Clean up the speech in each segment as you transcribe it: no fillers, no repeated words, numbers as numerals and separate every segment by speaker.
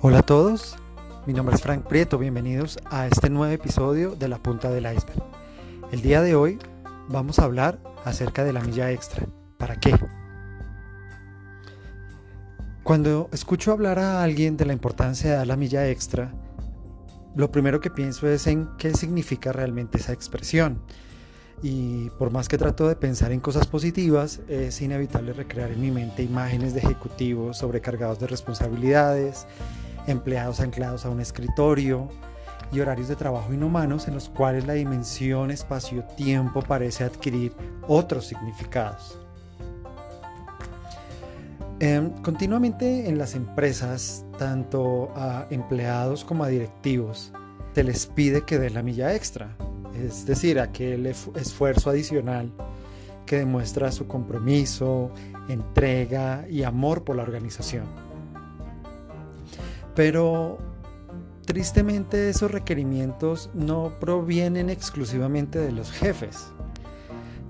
Speaker 1: Hola a todos, mi nombre es Frank Prieto, bienvenidos a este nuevo episodio de La Punta del Iceberg. El día de hoy vamos a hablar acerca de la milla extra. ¿Para qué? Cuando escucho hablar a alguien de la importancia de dar la milla extra, lo primero que pienso es en qué significa realmente esa expresión. Y por más que trato de pensar en cosas positivas, es inevitable recrear en mi mente imágenes de ejecutivos sobrecargados de responsabilidades, empleados anclados a un escritorio y horarios de trabajo inhumanos en los cuales la dimensión espacio-tiempo parece adquirir otros significados. Continuamente en las empresas, tanto a empleados como a directivos, se les pide que den la milla extra, es decir, aquel esfuerzo adicional que demuestra su compromiso, entrega y amor por la organización. Pero tristemente esos requerimientos no provienen exclusivamente de los jefes.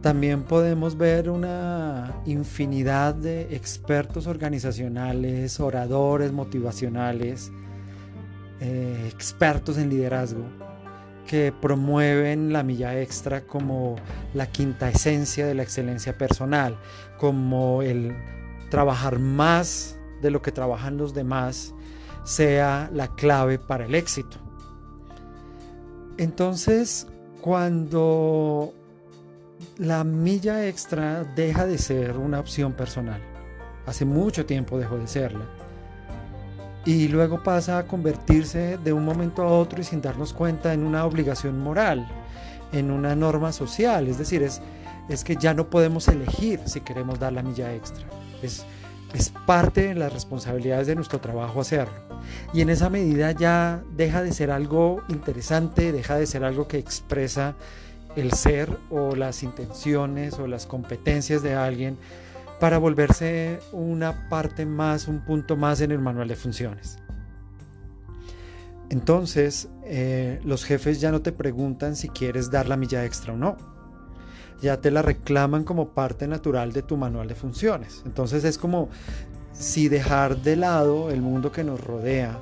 Speaker 1: También podemos ver una infinidad de expertos organizacionales, oradores motivacionales, expertos en liderazgo, que promueven la milla extra como la quinta esencia de la excelencia personal, como el trabajar más de lo que trabajan los demás sea la clave para el éxito. Entonces, cuando la milla extra deja de ser una opción personal, hace mucho tiempo dejó de serla, y luego pasa a convertirse de un momento a otro y sin darnos cuenta en una obligación moral, en una norma social, es decir, es que ya no podemos elegir si queremos dar la milla extra, es parte de las responsabilidades de nuestro trabajo hacerlo, y en esa medida ya deja de ser algo interesante, deja de ser algo que expresa el ser o las intenciones o las competencias de alguien, para volverse una parte más, un punto más en el manual de funciones. Entonces, los jefes ya no te preguntan si quieres dar la milla extra o no. Ya te la reclaman como parte natural de tu manual de funciones. Entonces es como si dejar de lado el mundo que nos rodea,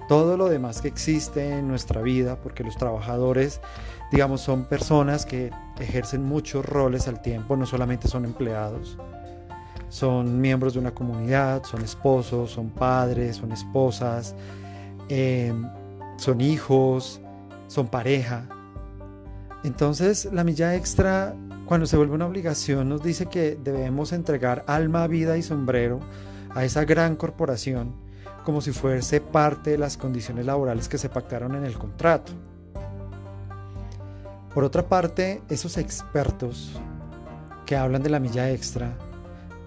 Speaker 1: todo lo demás que existe en nuestra vida, porque los trabajadores, digamos, son personas que ejercen muchos roles al tiempo, no solamente son empleados, son miembros de una comunidad, son esposos, son padres, son esposas, son hijos, son pareja. Entonces la milla extra, cuando se vuelve una obligación, nos dice que debemos entregar alma, vida y sombrero a esa gran corporación como si fuese parte de las condiciones laborales que se pactaron en el contrato. Por otra parte, esos expertos que hablan de la milla extra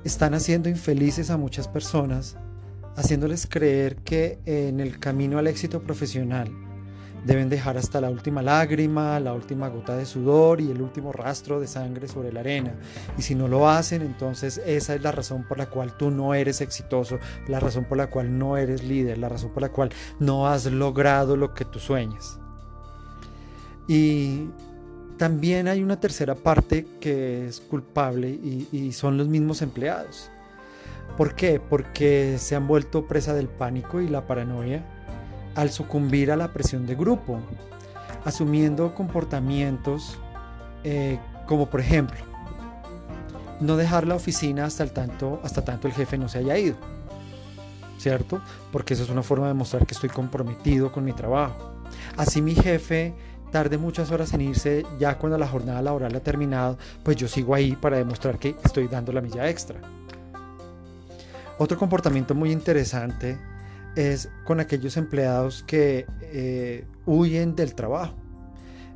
Speaker 1: están haciendo infelices a muchas personas, haciéndoles creer que en el camino al éxito profesional deben dejar hasta la última lágrima, la última gota de sudor y el último rastro de sangre sobre la arena. Y si no lo hacen, entonces esa es la razón por la cual tú no eres exitoso, la razón por la cual no eres líder, la razón por la cual no has logrado lo que tú sueñas. Y también hay una tercera parte que es culpable y son los mismos empleados. ¿Por qué? Porque se han vuelto presa del pánico y la paranoia al sucumbir a la presión de grupo, asumiendo comportamientos como por ejemplo, no dejar la oficina hasta tanto el jefe no se haya ido, ¿cierto? Porque eso es una forma de mostrar que estoy comprometido con mi trabajo. Así mi jefe tarde muchas horas en irse, ya cuando la jornada laboral ha terminado, pues yo sigo ahí para demostrar que estoy dando la milla extra. Otro comportamiento muy interesante es con aquellos empleados que huyen del trabajo.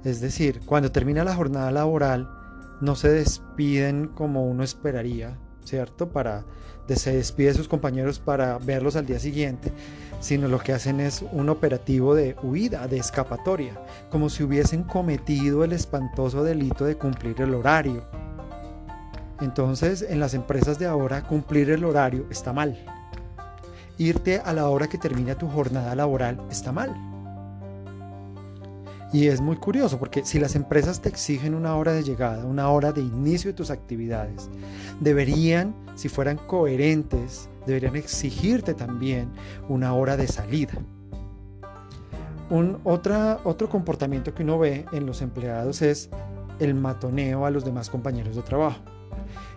Speaker 1: Es decir, cuando termina la jornada laboral, no se despiden como uno esperaría, ¿cierto? Se despide de sus compañeros para verlos al día siguiente, sino lo que hacen es un operativo de huida, de escapatoria, como si hubiesen cometido el espantoso delito de cumplir el horario. Entonces, en las empresas de ahora, cumplir el horario está mal. Irte a la hora que termina tu jornada laboral está mal. Y es muy curioso porque si las empresas te exigen una hora de llegada, una hora de inicio de tus actividades, deberían, si fueran coherentes, deberían exigirte también una hora de salida. Otro comportamiento que uno ve en los empleados es el matoneo a los demás compañeros de trabajo.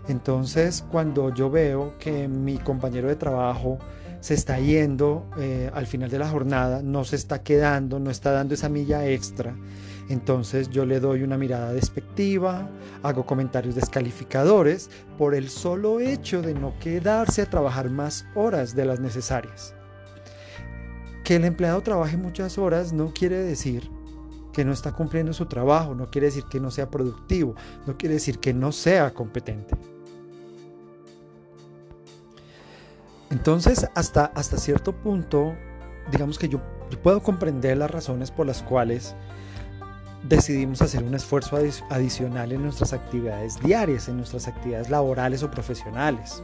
Speaker 1: Entonces, cuando yo veo que mi compañero de trabajo se está yendo al final de la jornada, no se está quedando, no está dando esa milla extra, entonces yo le doy una mirada despectiva, hago comentarios descalificadores por el solo hecho de no quedarse a trabajar más horas de las necesarias. Que el empleado trabaje muchas horas no quiere decir que no está cumpliendo su trabajo, no quiere decir que no sea productivo, no quiere decir que no sea competente. Entonces, hasta cierto punto, digamos que yo puedo comprender las razones por las cuales decidimos hacer un esfuerzo adicional en nuestras actividades diarias, en nuestras actividades laborales o profesionales,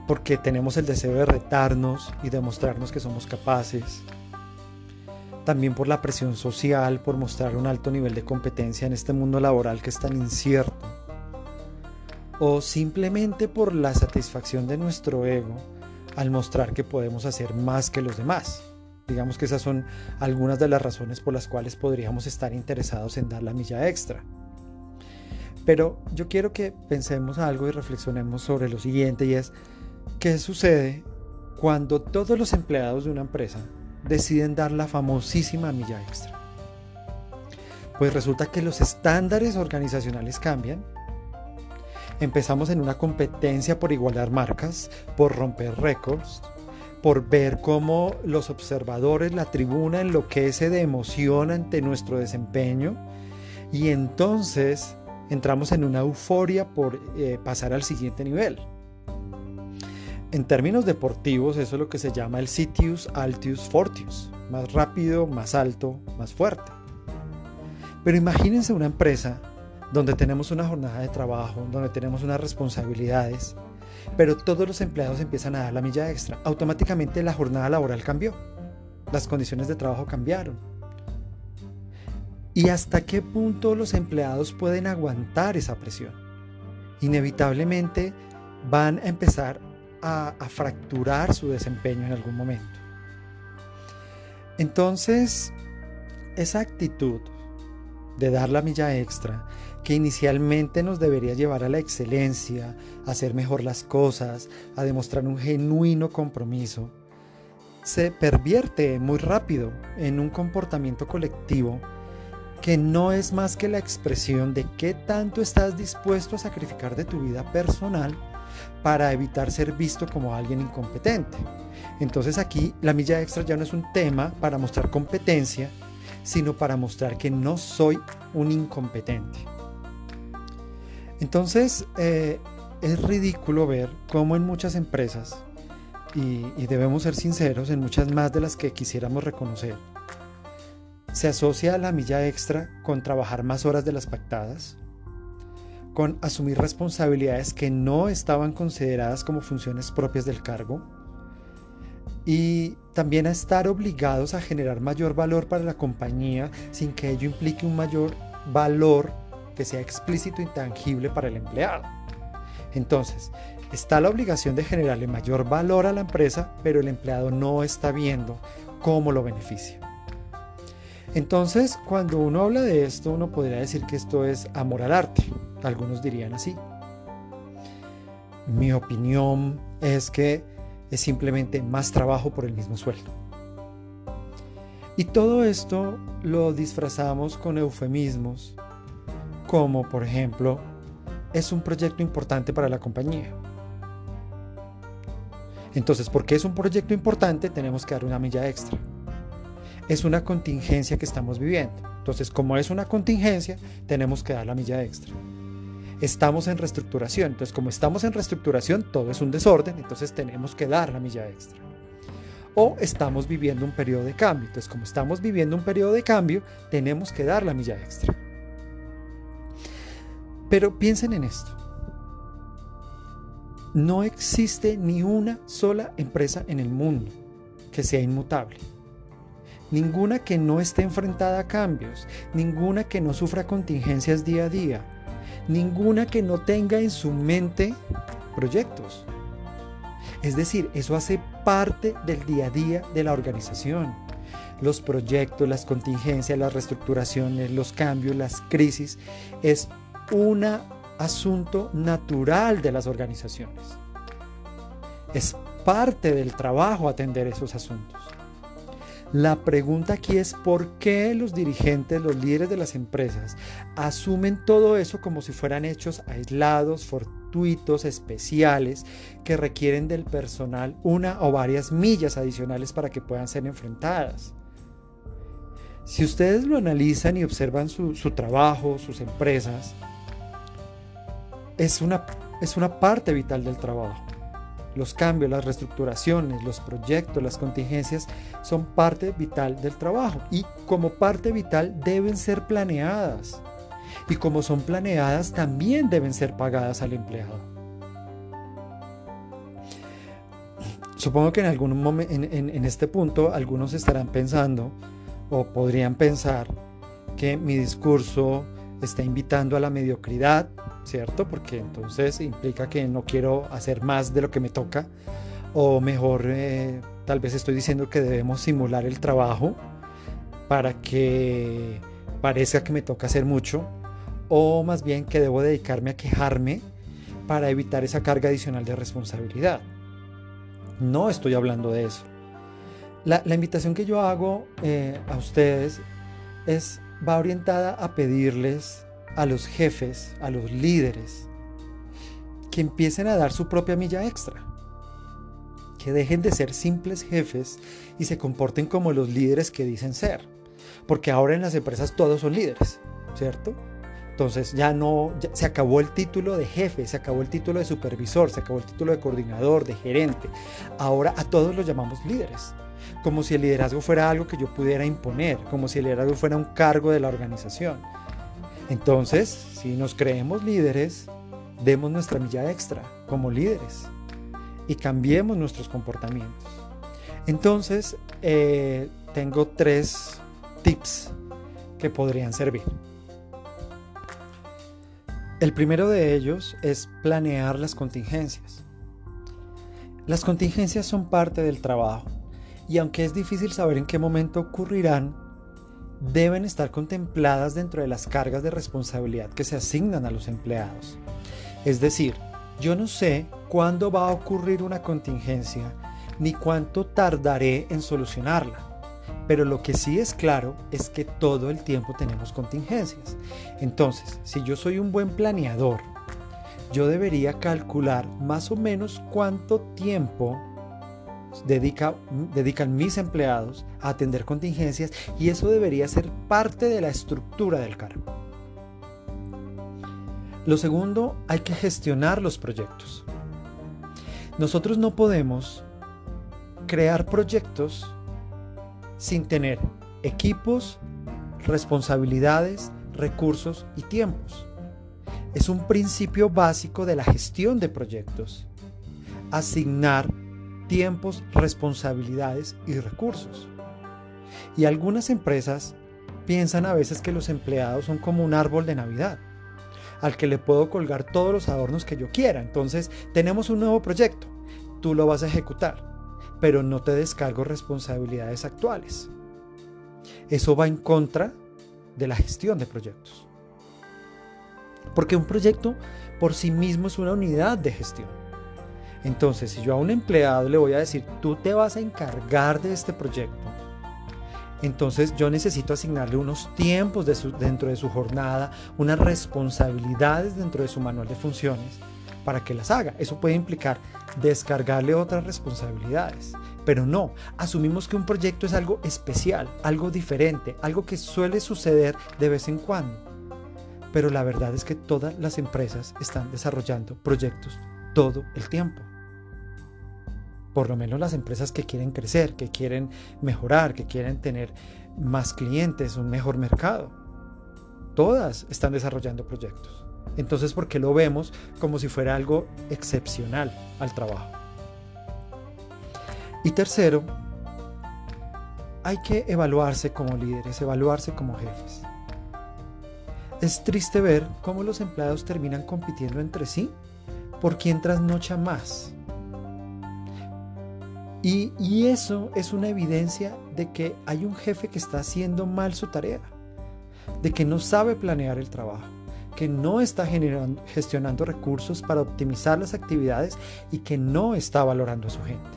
Speaker 1: porque tenemos el deseo de retarnos y demostrarnos que somos capaces. También por la presión social, por mostrar un alto nivel de competencia en este mundo laboral que es tan incierto. O simplemente por la satisfacción de nuestro ego al mostrar que podemos hacer más que los demás. Digamos que esas son algunas de las razones por las cuales podríamos estar interesados en dar la milla extra. Pero yo quiero que pensemos algo y reflexionemos sobre lo siguiente, y es ¿qué sucede cuando todos los empleados de una empresa deciden dar la famosísima milla extra? Pues resulta que los estándares organizacionales cambian. Empezamos en una competencia por igualar marcas, por romper récords, por ver cómo los observadores, la tribuna enloquece de emoción ante nuestro desempeño, y entonces entramos en una euforia por pasar al siguiente nivel. En términos deportivos, eso es lo que se llama el Citius Altius Fortius, más rápido, más alto, más fuerte. Pero imagínense una empresa donde tenemos una jornada de trabajo, donde tenemos unas responsabilidades, pero todos los empleados empiezan a dar la milla extra. Automáticamente la jornada laboral cambió, las condiciones de trabajo cambiaron. ¿Y hasta qué punto los empleados pueden aguantar esa presión? Inevitablemente van a empezar a fracturar su desempeño en algún momento. Entonces, esa actitud de dar la milla extra, que inicialmente nos debería llevar a la excelencia, a hacer mejor las cosas, a demostrar un genuino compromiso, se pervierte muy rápido en un comportamiento colectivo que no es más que la expresión de qué tanto estás dispuesto a sacrificar de tu vida personal para evitar ser visto como alguien incompetente. Entonces aquí la milla extra ya no es un tema para mostrar competencia, sino para mostrar que no soy un incompetente. Entonces es ridículo ver cómo en muchas empresas, y debemos ser sinceros, en muchas más de las que quisiéramos reconocer, se asocia la milla extra con trabajar más horas de las pactadas, con asumir responsabilidades que no estaban consideradas como funciones propias del cargo, y también a estar obligados a generar mayor valor para la compañía sin que ello implique un mayor valor que sea explícito e intangible para el empleado. Entonces, está la obligación de generarle mayor valor a la empresa, pero el empleado no está viendo cómo lo beneficia. Entonces, cuando uno habla de esto, uno podría decir que esto es amor al arte. Algunos dirían así. Mi opinión es que es simplemente más trabajo por el mismo sueldo. Y todo esto lo disfrazamos con eufemismos, como por ejemplo, es un proyecto importante para la compañía. Entonces, porque es un proyecto importante, tenemos que dar una milla extra. Es una contingencia que estamos viviendo. Entonces, como es una contingencia, tenemos que dar la milla extra. Estamos en reestructuración. Entonces, como estamos en reestructuración, todo es un desorden, entonces tenemos que dar la milla extra. O estamos viviendo un periodo de cambio. Entonces, como estamos viviendo un periodo de cambio, tenemos que dar la milla extra. Pero piensen en esto. No existe ni una sola empresa en el mundo que sea inmutable. ninguna que no esté enfrentada a cambios, ninguna que no sufra contingencias día a día, ninguna que no tenga en su mente proyectos. Es decir, eso hace parte del día a día de la organización. Los proyectos, las contingencias, las reestructuraciones, los cambios, las crisis, es un asunto natural de las organizaciones. Es parte del trabajo atender esos asuntos. La pregunta aquí es ¿por qué los dirigentes, los líderes de las empresas asumen todo eso como si fueran hechos aislados, fortuitos, especiales, que requieren del personal una o varias millas adicionales para que puedan ser enfrentadas? Si ustedes lo analizan y observan su trabajo, sus empresas, es una parte vital del trabajo. Los cambios, las reestructuraciones, los proyectos, las contingencias son parte vital del trabajo y como parte vital deben ser planeadas. Y como son planeadas, también deben ser pagadas al empleado. Supongo que en algún momento, en este punto, algunos estarán pensando o podrían pensar que mi discurso está invitando a la mediocridad, ¿cierto? Porque entonces implica que no quiero hacer más de lo que me toca, o mejor, tal vez estoy diciendo que debemos simular el trabajo para que parezca que me toca hacer mucho, o más bien que debo dedicarme a quejarme para evitar esa carga adicional de responsabilidad. No estoy hablando de eso. La invitación que yo hago a ustedes va orientada a pedirles a los jefes, a los líderes, que empiecen a dar su propia milla extra, que dejen de ser simples jefes y se comporten como los líderes que dicen ser, porque ahora en las empresas todos son líderes, ¿cierto? Entonces ya se acabó el título de jefe, se acabó el título de supervisor, se acabó el título de coordinador, de gerente. Ahora a todos los llamamos líderes, como si el liderazgo fuera algo que yo pudiera imponer, como si el liderazgo fuera un cargo de la organización. Entonces, si nos creemos líderes, demos nuestra milla extra como líderes y cambiemos nuestros comportamientos. Entonces, tengo 3 tips que podrían servir. El primero de ellos es planear las contingencias. Las contingencias son parte del trabajo y aunque es difícil saber en qué momento ocurrirán, deben estar contempladas dentro de las cargas de responsabilidad que se asignan a los empleados. Es decir, yo no sé cuándo va a ocurrir una contingencia ni cuánto tardaré en solucionarla. Pero lo que sí es claro es que todo el tiempo tenemos contingencias. Entonces, si yo soy un buen planeador, yo debería calcular más o menos cuánto tiempo dedican mis empleados a atender contingencias y eso debería ser parte de la estructura del cargo. Lo segundo, hay que gestionar los proyectos. Nosotros no podemos crear proyectos sin tener equipos, responsabilidades, recursos y tiempos. Es un principio básico de la gestión de proyectos. Asignar tiempos, responsabilidades y recursos. Y algunas empresas piensan a veces que los empleados son como un árbol de Navidad, al que le puedo colgar todos los adornos que yo quiera. Entonces, tenemos un nuevo proyecto, tú lo vas a ejecutar, pero no te descargo responsabilidades actuales. Eso va en contra de la gestión de proyectos. Porque un proyecto por sí mismo es una unidad de gestión. Entonces, si yo a un empleado le voy a decir, tú te vas a encargar de este proyecto, entonces yo necesito asignarle unos tiempos dentro de su jornada, unas responsabilidades dentro de su manual de funciones para que las haga. Eso puede implicar descargarle otras responsabilidades, pero no, asumimos que un proyecto es algo especial, algo diferente, algo que suele suceder de vez en cuando. Pero la verdad es que todas las empresas están desarrollando proyectos todo el tiempo. Por lo menos las empresas que quieren crecer, que quieren mejorar, que quieren tener más clientes, un mejor mercado. Todas están desarrollando proyectos. Entonces, ¿por qué lo vemos como si fuera algo excepcional al trabajo? Y tercero, hay que evaluarse como líderes, evaluarse como jefes. Es triste ver cómo los empleados terminan compitiendo entre sí por quién trasnocha más. Y eso es una evidencia de que hay un jefe que está haciendo mal su tarea, de que no sabe planear el trabajo, que no está gestionando recursos para optimizar las actividades y que no está valorando a su gente.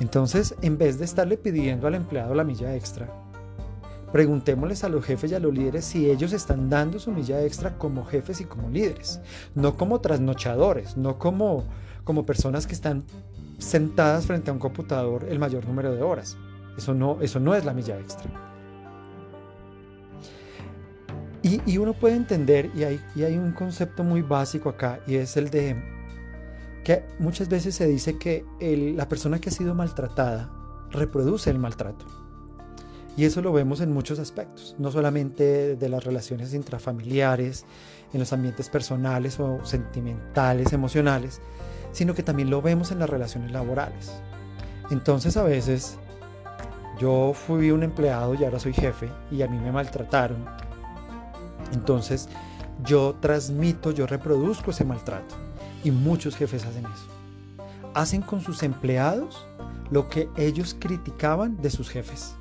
Speaker 1: Entonces, en vez de estarle pidiendo al empleado la milla extra, preguntémosles a los jefes y a los líderes si ellos están dando su milla extra como jefes y como líderes, no como trasnochadores, no como personas que están sentadas frente a un computador el mayor número de horas. Eso no es la milla extra. Y uno puede entender, y hay un concepto muy básico acá, y es el de que muchas veces se dice que la persona que ha sido maltratada reproduce el maltrato. Y eso lo vemos en muchos aspectos, no solamente de las relaciones intrafamiliares, en los ambientes personales o sentimentales, emocionales, sino que también lo vemos en las relaciones laborales. Entonces a veces yo fui un empleado y ahora soy jefe y a mí me maltrataron. Entonces yo reproduzco ese maltrato y muchos jefes hacen eso. Hacen con sus empleados lo que ellos criticaban de sus jefes.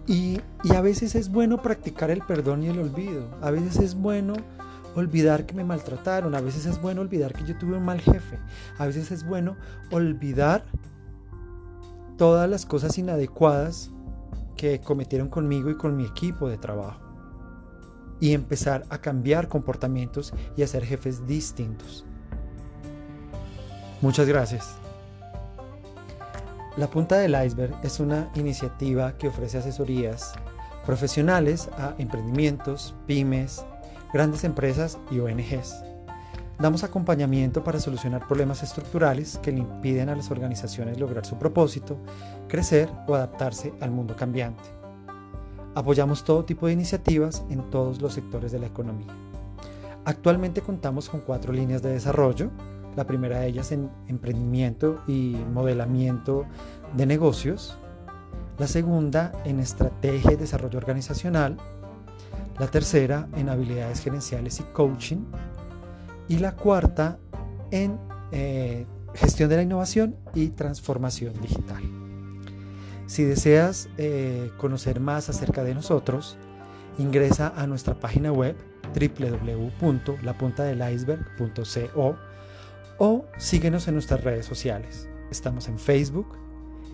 Speaker 1: Y a veces es bueno practicar el perdón y el olvido. A veces es bueno olvidar que me maltrataron. A veces es bueno olvidar que yo tuve un mal jefe. A veces es bueno olvidar todas las cosas inadecuadas que cometieron conmigo y con mi equipo de trabajo. Y empezar a cambiar comportamientos y a ser jefes distintos. Muchas gracias. La Punta del Iceberg es una iniciativa que ofrece asesorías profesionales a emprendimientos, pymes, grandes empresas y ONGs. Damos acompañamiento para solucionar problemas estructurales que le impiden a las organizaciones lograr su propósito, crecer o adaptarse al mundo cambiante. Apoyamos todo tipo de iniciativas en todos los sectores de la economía. Actualmente contamos con 4 líneas de desarrollo. La primera de ellas en emprendimiento y modelamiento de negocios. La segunda en estrategia y desarrollo organizacional. La tercera en habilidades gerenciales y coaching. Y la cuarta en gestión de la innovación y transformación digital. Si deseas conocer más acerca de nosotros, ingresa a nuestra página web www.lapuntadeliceberg.co o síguenos en nuestras redes sociales. Estamos en Facebook,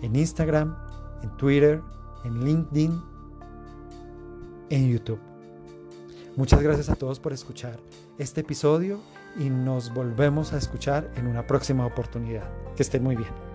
Speaker 1: en Instagram, en Twitter, en LinkedIn, en YouTube. Muchas gracias a todos por escuchar este episodio y nos volvemos a escuchar en una próxima oportunidad. Que estén muy bien.